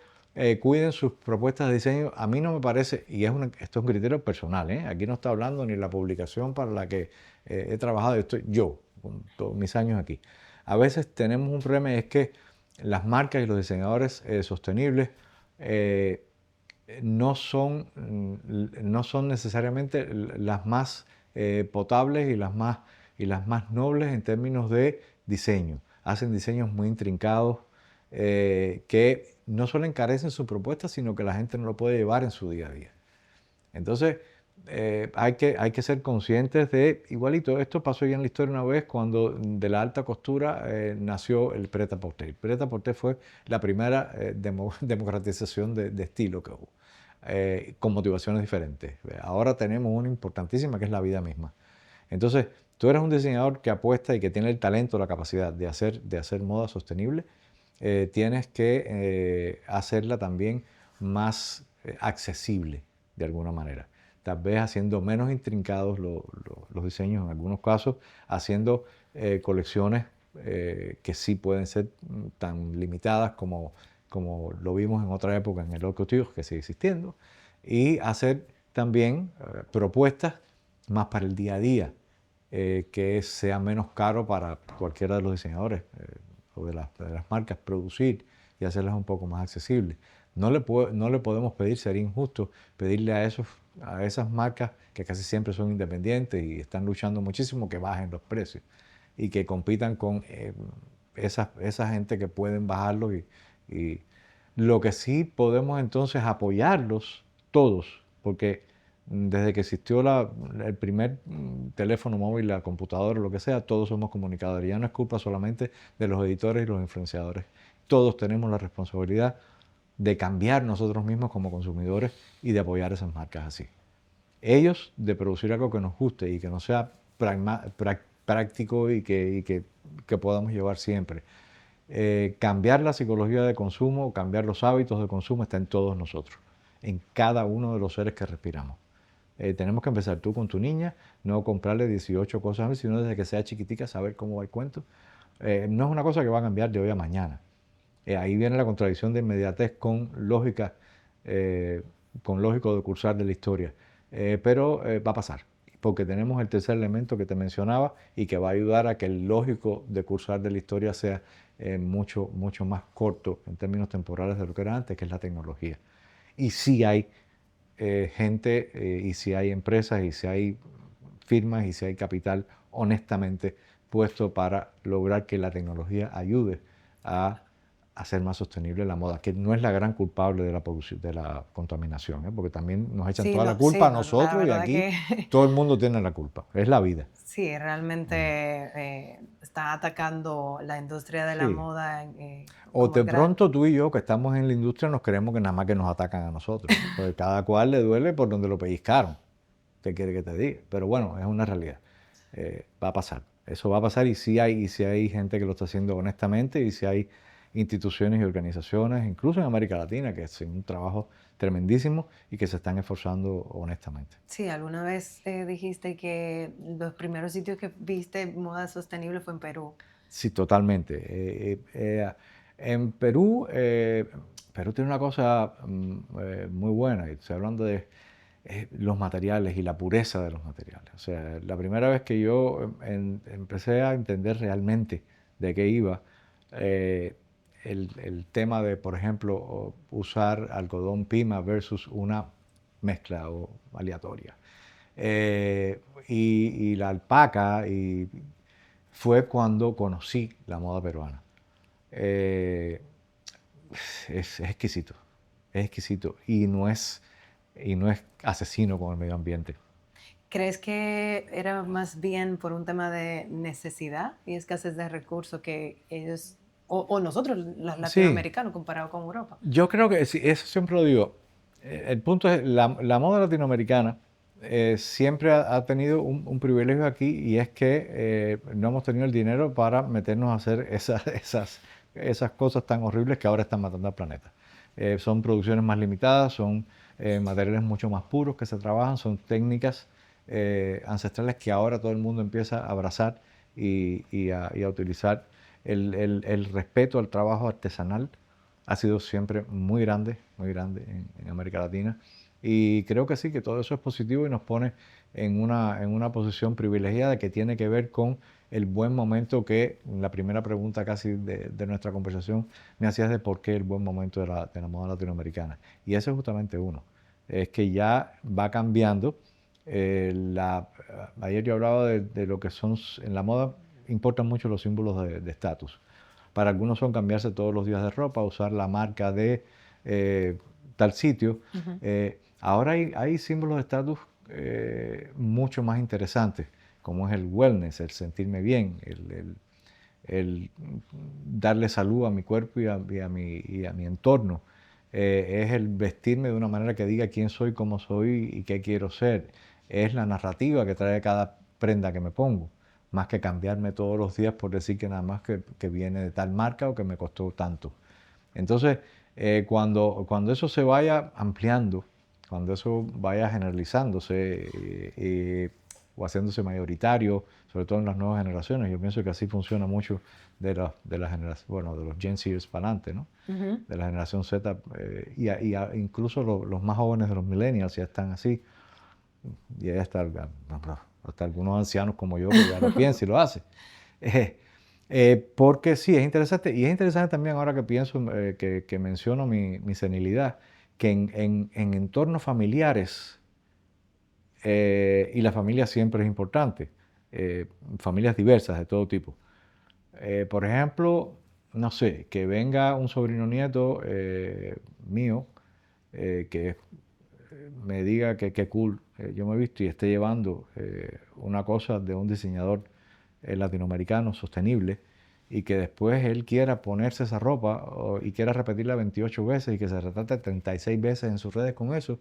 cuiden sus propuestas de diseño. A mí no me parece, y esto es un criterio personal, aquí no está hablando ni la publicación para la que he trabajado, yo, con todos mis años aquí. A veces tenemos un problema y es que las marcas y los diseñadores sostenibles no son necesariamente las más potables y las más nobles en términos de diseño. Hacen diseños muy intrincados que no solo encarecen su propuesta, sino que la gente no lo puede llevar en su día a día. Entonces, hay que ser conscientes de, igualito, esto pasó ya en la historia una vez cuando de la alta costura nació el prêt-à-porter. El prêt-à-porter fue la primera democratización de estilo que hubo, con motivaciones diferentes. Ahora tenemos una importantísima que es la vida misma. Entonces, tú eres un diseñador que apuesta y que tiene el talento, la capacidad de hacer moda sostenible. Tienes que hacerla también más accesible de alguna manera. Tal vez haciendo menos intrincados los diseños en algunos casos, haciendo colecciones que sí pueden ser tan limitadas como lo vimos en otra época en el haute couture, que sigue existiendo, y hacer también propuestas más para el día a día, que sea menos caro para cualquiera de los diseñadores o de las marcas producir y hacerlas un poco más accesibles. No le podemos pedir, sería injusto pedirle a esas marcas que casi siempre son independientes y están luchando muchísimo, que bajen los precios y que compitan con esa gente que pueden bajarlos. Y lo que sí podemos entonces apoyarlos todos, porque desde que existió el primer teléfono móvil, la computadora, lo que sea, todos somos comunicadores. Ya no es culpa solamente de los editores y los influenciadores. Todos tenemos la responsabilidad de cambiar nosotros mismos como consumidores y de apoyar esas marcas así. Ellos de producir algo que nos guste y que no sea práctico y que podamos llevar siempre. Cambiar la psicología de consumo, cambiar los hábitos de consumo está en todos nosotros, en cada uno de los seres que respiramos. Tenemos que empezar tú con tu niña, no comprarle 18 cosas, sino desde que sea chiquitica saber cómo va el cuento. No es una cosa que va a cambiar de hoy a mañana. Ahí viene la contradicción de inmediatez con lógico de cursar de la historia. Pero va a pasar, porque tenemos el tercer elemento que te mencionaba y que va a ayudar a que el lógico de cursar de la historia sea mucho más corto en términos temporales de lo que era antes, que es la tecnología. Y sí hay gente, y si hay empresas, y si hay firmas, y si hay capital honestamente puesto para lograr que la tecnología ayude a hacer más sostenible la moda, que no es la gran culpable de la contaminación, porque también nos echan Sí, toda la no, sí, culpa a no, no, la nosotros y verdad aquí que todo el mundo tiene la culpa, es la vida. sí, realmente está atacando la industria de la Sí. moda O como de el gran... pronto tú y yo que estamos en la industria nos creemos que nada más que nos atacan a nosotros, porque cada cual le duele por donde lo pellizcaron. ¿Qué quiere que te diga? Pero bueno, es una realidad. Va a pasar. Eso va a pasar y si hay gente que lo está haciendo honestamente y si hay instituciones y organizaciones, incluso en América Latina, que hacen un trabajo tremendísimo y que se están esforzando honestamente. Sí, alguna vez dijiste que los primeros sitios que viste moda sostenible fue en Perú. Sí, totalmente. En Perú, Perú tiene una cosa muy buena, y estoy hablando de los materiales y la pureza de los materiales. O sea, la primera vez que yo empecé a entender realmente de qué iba, eh, el tema de, por ejemplo, usar algodón pima versus una mezcla o aleatoria. Y la alpaca, y fue cuando conocí la moda peruana. Eh, es exquisito, es exquisito y no es asesino con el medio ambiente. ¿Crees que era más bien por un tema de necesidad y escasez de recursos que ellos, o nosotros, los Sí, latinoamericanos, comparado con Europa? yo creo que sí, eso siempre lo digo. El punto es, la moda latinoamericana siempre ha tenido un privilegio aquí y es que no hemos tenido el dinero para meternos a hacer esas cosas tan horribles que ahora están matando al planeta. Son producciones más limitadas, son materiales mucho más puros que se trabajan, son técnicas ancestrales que ahora todo el mundo empieza a abrazar y a utilizar. El respeto al trabajo artesanal ha sido siempre muy grande en América Latina. Y creo que sí, que todo eso es positivo y nos pone en una posición privilegiada que tiene que ver con el buen momento que la primera pregunta casi de nuestra conversación me hacías de por qué el buen momento de la moda latinoamericana. Y ese es justamente uno. Es que ya va cambiando. Ayer yo hablaba de lo que son, en la moda importan mucho los símbolos de estatus. Para algunos son cambiarse todos los días de ropa, usar la marca de tal sitio. Ujú. Ahora hay símbolos de estatus mucho más interesantes, como es el wellness, el sentirme bien, el darle salud a mi cuerpo y a mi entorno. Es el vestirme de una manera que diga quién soy, cómo soy y qué quiero ser. Es la narrativa que trae prenda que me pongo, más que cambiarme todos los días por decir que nada más que viene de tal marca o que me costó tanto. Entonces, cuando eso se vaya ampliando, cuando eso vaya generalizándose o haciéndose mayoritario, sobre todo en las nuevas generaciones, yo pienso que así funciona mucho de la generación, bueno, de los Gen Zers para adelante, ¿no? De la generación Z, incluso los más jóvenes de los millennials ya están así, y ya hasta algunos ancianos como yo que ya lo piensan y lo hacen. Porque sí, es interesante, y es interesante también ahora que pienso, que menciono mi senilidad, que en entornos familiares, y la familia siempre es importante, familias diversas de todo tipo. Por ejemplo, no sé, que venga un sobrino nieto mío, que me diga que qué cool yo me he visto y esté llevando una cosa de un diseñador latinoamericano sostenible, y que después él quiera ponerse esa ropa y quiera repetirla 28 veces y que se retrate 36 veces en sus redes con eso,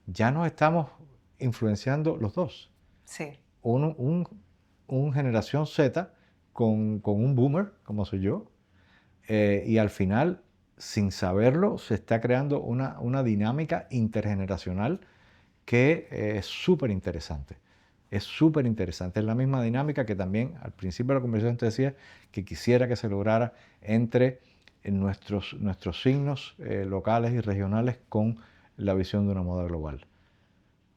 ya nos estamos influenciando los dos. Sí. Un generación Z con un boomer, como soy yo, y al final, sin saberlo, se está creando una dinámica intergeneracional que es súper interesante. Es súper interesante. Es la misma dinámica que también al principio de la conversación te decía que quisiera que se lograra entre nuestros signos locales y regionales con la visión de una moda global.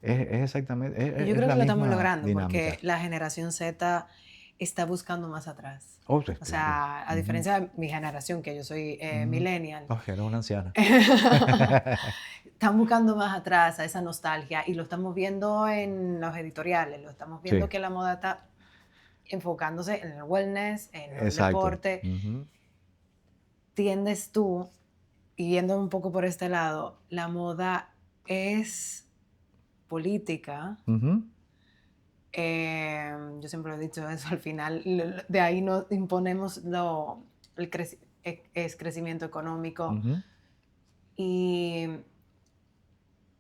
Es exactamente, Y yo es creo la que lo estamos misma logrando porque dinámica. la generación Z está buscando más atrás. Oh, sí, O claro. sea, a diferencia de mi generación, que yo soy millennial, Oh, eres una anciana. están buscando más atrás a esa nostalgia y lo estamos viendo en los editoriales, lo estamos viendo Sí, que la moda está enfocándose en el wellness, en el exacto. deporte. Tiendes tú, y yendo un poco por este lado, la moda es política. Yo siempre lo he dicho eso, al final de ahí nos imponemos es crecimiento económico. Y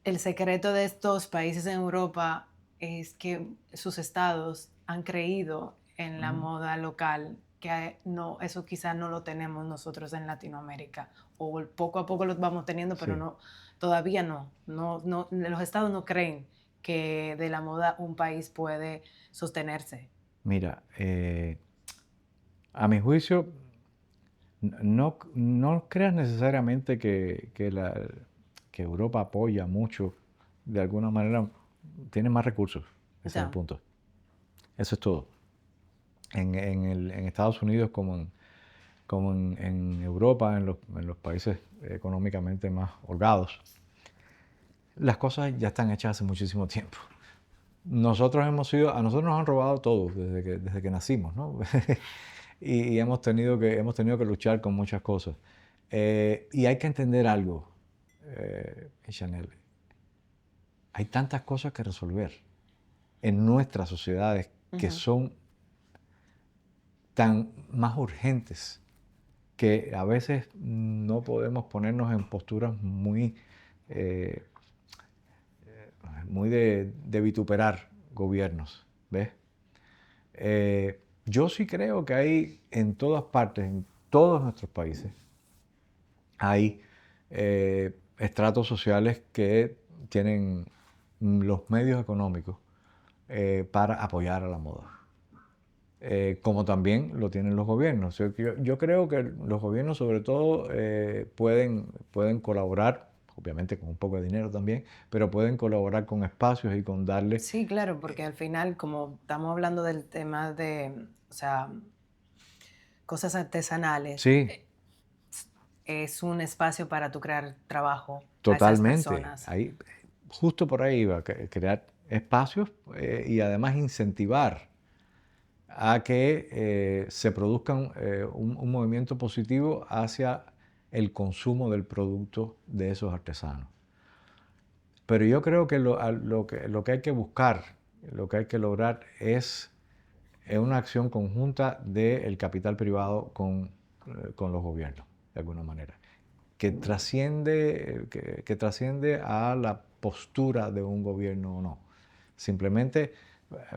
el secreto de estos países en Europa es que sus estados han creído en la moda local, que no, eso quizás no lo tenemos nosotros en Latinoamérica, o poco a poco lo vamos teniendo, pero Sí. no, todavía no, los estados no creen que de la moda un país puede sostenerse. Mira, a mi juicio, no creas necesariamente que Europa apoya mucho, de alguna manera, tiene más recursos, ese es el Ya. punto. Eso es todo. En Estados Unidos como en Europa, en los países económicamente más holgados, las cosas ya están hechas hace muchísimo tiempo. A nosotros nos han robado todo desde que nacimos, ¿no? Y hemos tenido que luchar con muchas cosas. Y hay que entender algo, Chanel. Hay tantas cosas que resolver en nuestras sociedades que son tan más urgentes que a veces no podemos ponernos en posturas muy de vituperar gobiernos, ¿ves? Yo sí creo que hay en todas partes, en todos nuestros países, hay estratos sociales que tienen los medios económicos para apoyar a la moda. Como también lo tienen los gobiernos. Yo creo que los gobiernos sobre todo pueden colaborar, obviamente con un poco de dinero también, pero pueden colaborar con espacios y con darle... Sí, claro, porque al final, como estamos hablando del tema de, o sea, cosas artesanales, Sí, es un espacio para tú crear trabajo a esas totalmente. personas. Ahí, justo por ahí iba, crear espacios y además incentivar a que se produzca un movimiento positivo hacia el consumo del producto de esos artesanos. Pero yo creo que lo que hay que buscar, lo que hay que lograr es una acción conjunta del capital privado con los gobiernos, de alguna manera, que trasciende a la postura de un gobierno o no. Simplemente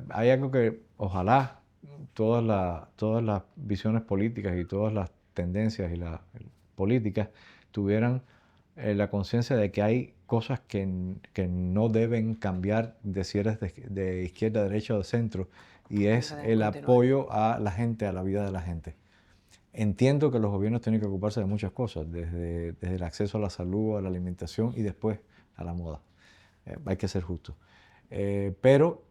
hay algo que ojalá todas las visiones políticas y todas las tendencias y las políticas tuvieran la conciencia de que hay cosas que no deben cambiar de si eres de izquierda, derecha o de centro, y Que es deben el continuar. apoyo a la gente, a la vida de la gente. Entiendo que los gobiernos tienen que ocuparse de muchas cosas, desde el acceso a la salud, a la alimentación y después a la moda. Hay que ser justos. Pero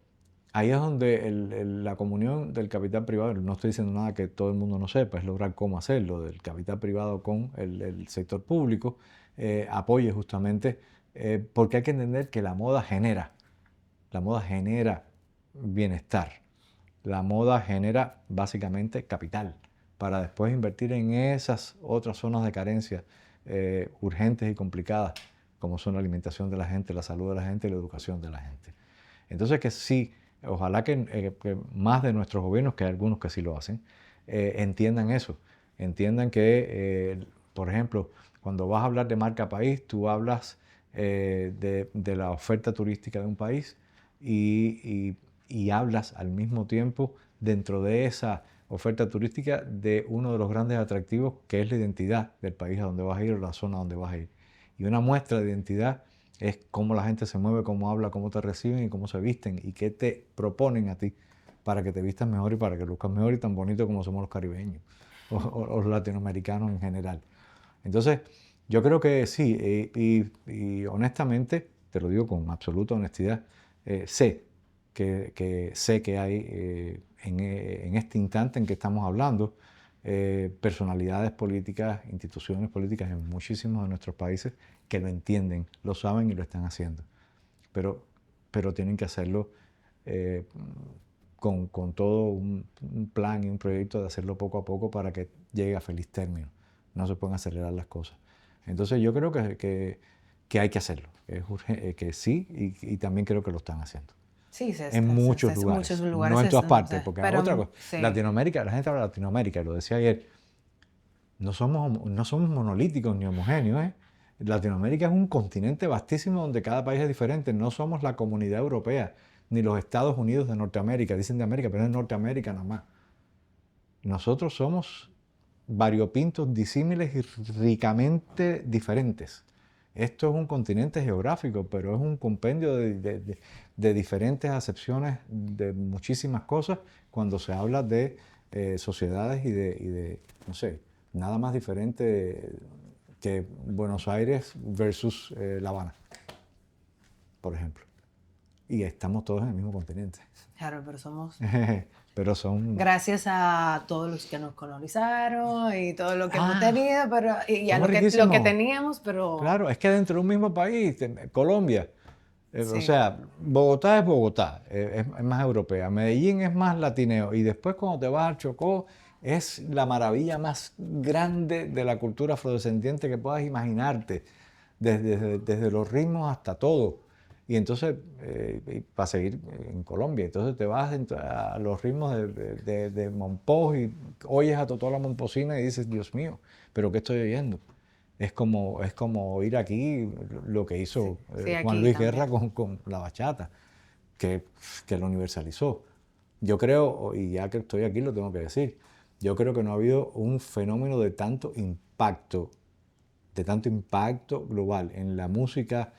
ahí es donde la comunión del capital privado, no estoy diciendo nada que todo el mundo no sepa, es lograr cómo hacerlo, del capital privado con el sector público, apoye justamente, porque hay que entender que la moda genera bienestar, la moda genera básicamente capital para después invertir en esas otras zonas de carencia urgentes y complicadas, como son la alimentación de la gente, la salud de la gente y la educación de la gente. Entonces que sí, ojalá que más de nuestros gobiernos, que hay algunos que sí lo hacen, entiendan eso, entiendan que, por ejemplo, cuando vas a hablar de marca país, tú hablas de la oferta turística de un país y hablas al mismo tiempo dentro de esa oferta turística de uno de los grandes atractivos que es la identidad del país a donde vas a ir o la zona a donde vas a ir. Y una muestra de identidad es cómo la gente se mueve, cómo habla, cómo te reciben y cómo se visten y qué te proponen a ti para que te vistas mejor y para que luzcas mejor y tan bonito como somos los caribeños o los latinoamericanos en general. Entonces, yo creo que sí, y honestamente, te lo digo con absoluta honestidad, sé sé que hay en este instante en que estamos hablando personalidades políticas, instituciones políticas en muchísimos de nuestros países que lo entienden, lo saben y lo están haciendo. Pero, pero tienen que hacerlo eh, con todo un plan y un proyecto de hacerlo poco a poco para que llegue a feliz término. No se pueden acelerar las cosas. Entonces yo creo que hay que hacerlo, que sí, y también creo que lo están haciendo. Sí, En muchos muchos lugares, no lugares, en todas no partes, sé, porque otra pero cosa, sí, Latinoamérica, la gente habla de Latinoamérica, lo decía ayer, no somos monolíticos ni homogéneos, ¿eh? Latinoamérica es un continente vastísimo donde cada país es diferente. No somos la comunidad europea ni los Estados Unidos de Norteamérica. Dicen de América, pero es Norteamérica nada más. Nosotros somos variopintos, disímiles y ricamente diferentes. Esto es un continente geográfico, pero es un compendio de diferentes acepciones de muchísimas cosas cuando se habla de sociedades no sé, nada más diferente que Buenos Aires versus La Habana, por ejemplo. Y estamos todos en el mismo continente. claro, pero somos, Pero son... gracias a todos los que nos colonizaron y todo lo que hemos Ah, tenido, pero, y a somos lo que riquísimos. teníamos, pero Claro, es que dentro de un mismo país, Colombia, o sí, sea, Bogotá es Bogotá, es más europea, Medellín es más latineo, y después cuando te vas al Chocó es la maravilla más grande de la cultura afrodescendiente que puedas imaginarte, desde los ritmos hasta todo. Y entonces, para seguir en Colombia, entonces te vas a los ritmos de Monpós y oyes a Totó la Momposina y dices, Dios mío, ¿pero qué estoy oyendo? Es como oír aquí lo que sí, hizo sí, Juan aquí Luis Guerra también. con la bachata, que, que lo universalizó. Yo creo, y ya que estoy aquí lo tengo que decir, yo creo que no ha habido un fenómeno de tanto impacto global en la música,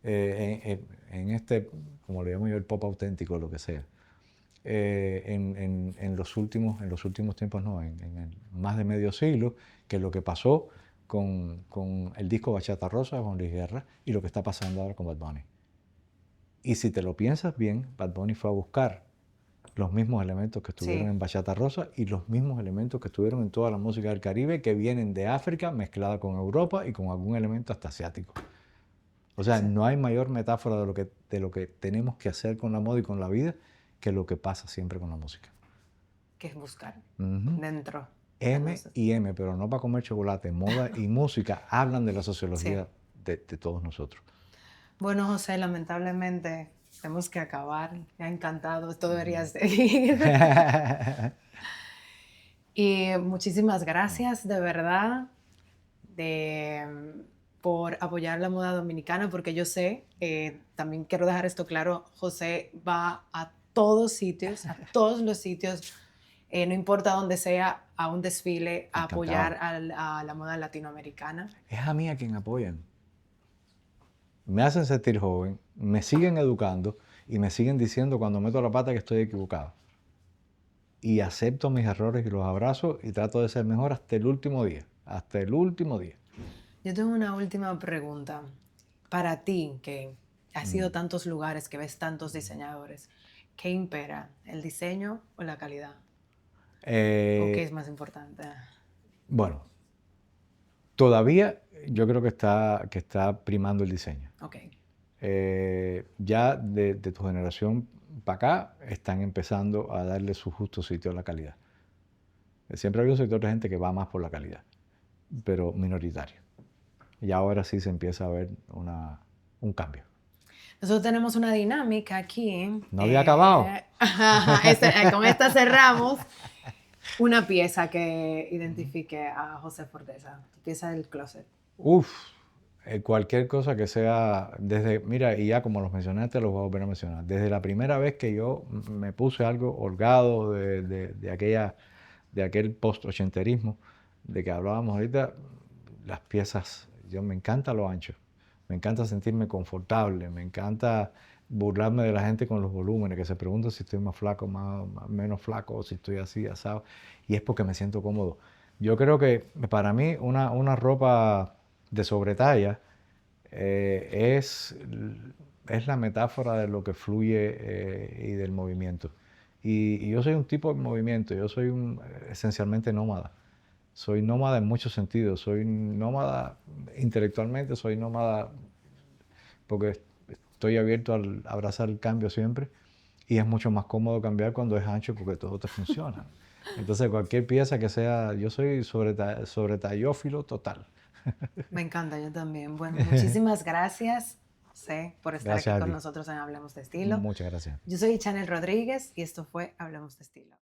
en este, como le llamo yo, el pop auténtico, lo que sea. En los últimos tiempos, no, más de medio siglo, que lo que pasó con el disco Bachata Rosa con Luis Guerra y lo que está pasando ahora con Bad Bunny. Y si te lo piensas bien, Bad Bunny fue a buscar los mismos elementos que estuvieron Sí, en Bachata Rosa y los mismos elementos que estuvieron en toda la música del Caribe, que vienen de África mezclada con Europa y con algún elemento hasta asiático. O sea, sí, no hay mayor metáfora de lo que tenemos que hacer con la moda y con la vida que lo que pasa siempre con la música. que es buscar Ujú. dentro de M nosotros. y M, pero no para comer chocolate. Moda y música hablan de la Sí. sociología de todos nosotros. Bueno, José, lamentablemente tenemos que acabar. Me ha encantado, esto debería seguir. Y muchísimas gracias, de verdad, por apoyar la moda dominicana, porque yo sé, también quiero dejar esto claro, José va a a todos los sitios, no importa dónde sea, a un desfile, a apoyar a la moda latinoamericana. Es a mí a quien apoyan. Me hacen sentir joven, me siguen educando y me siguen diciendo cuando meto la pata que estoy equivocado. Y acepto mis errores y los abrazo y trato de ser mejor hasta el último día. Hasta el último día. Yo tengo una última pregunta. Para ti, que has ido a tantos lugares, que ves tantos diseñadores, ¿qué impera? ¿El diseño o la calidad? ¿O qué es más importante? Bueno, todavía yo creo que está primando el diseño. Ok. Ya de tu generación para acá están empezando a darle su justo sitio a la calidad. Siempre había un sector de gente que va más por la calidad, pero minoritario. Y ahora sí se empieza a ver un cambio. Nosotros tenemos una dinámica aquí. ¿No había acabado? Con esta cerramos. Una pieza que identifique a José Forteza, tu pieza del closet. Cualquier cosa que sea, mira, y ya como los mencioné, te los voy a volver a mencionar. Desde la primera vez que yo me puse algo holgado de aquel post-ochenterismo de que hablábamos ahorita, las piezas, me encanta lo ancho, me encanta sentirme confortable, me encanta burlarme de la gente con los volúmenes, que se preguntan si estoy más flaco, menos flaco, o si estoy así, asado, y es porque me siento cómodo. Yo creo que para mí una ropa de sobretalla es la metáfora de lo que fluye y del movimiento. Y yo soy un tipo de movimiento, yo soy esencialmente nómada. Soy nómada en muchos sentidos, soy nómada intelectualmente, soy nómada porque estoy abierto a abrazar el cambio siempre y es mucho más cómodo cambiar cuando es ancho porque todo te funciona. Entonces cualquier pieza que sea, yo soy sobretallófilo total. Me encanta, yo también. Bueno, muchísimas gracias, José, por estar Gracias aquí a con ti. nosotros en Hablemos de Estilo. Muchas gracias. Yo soy Chanel Rodríguez y esto fue Hablemos de Estilo.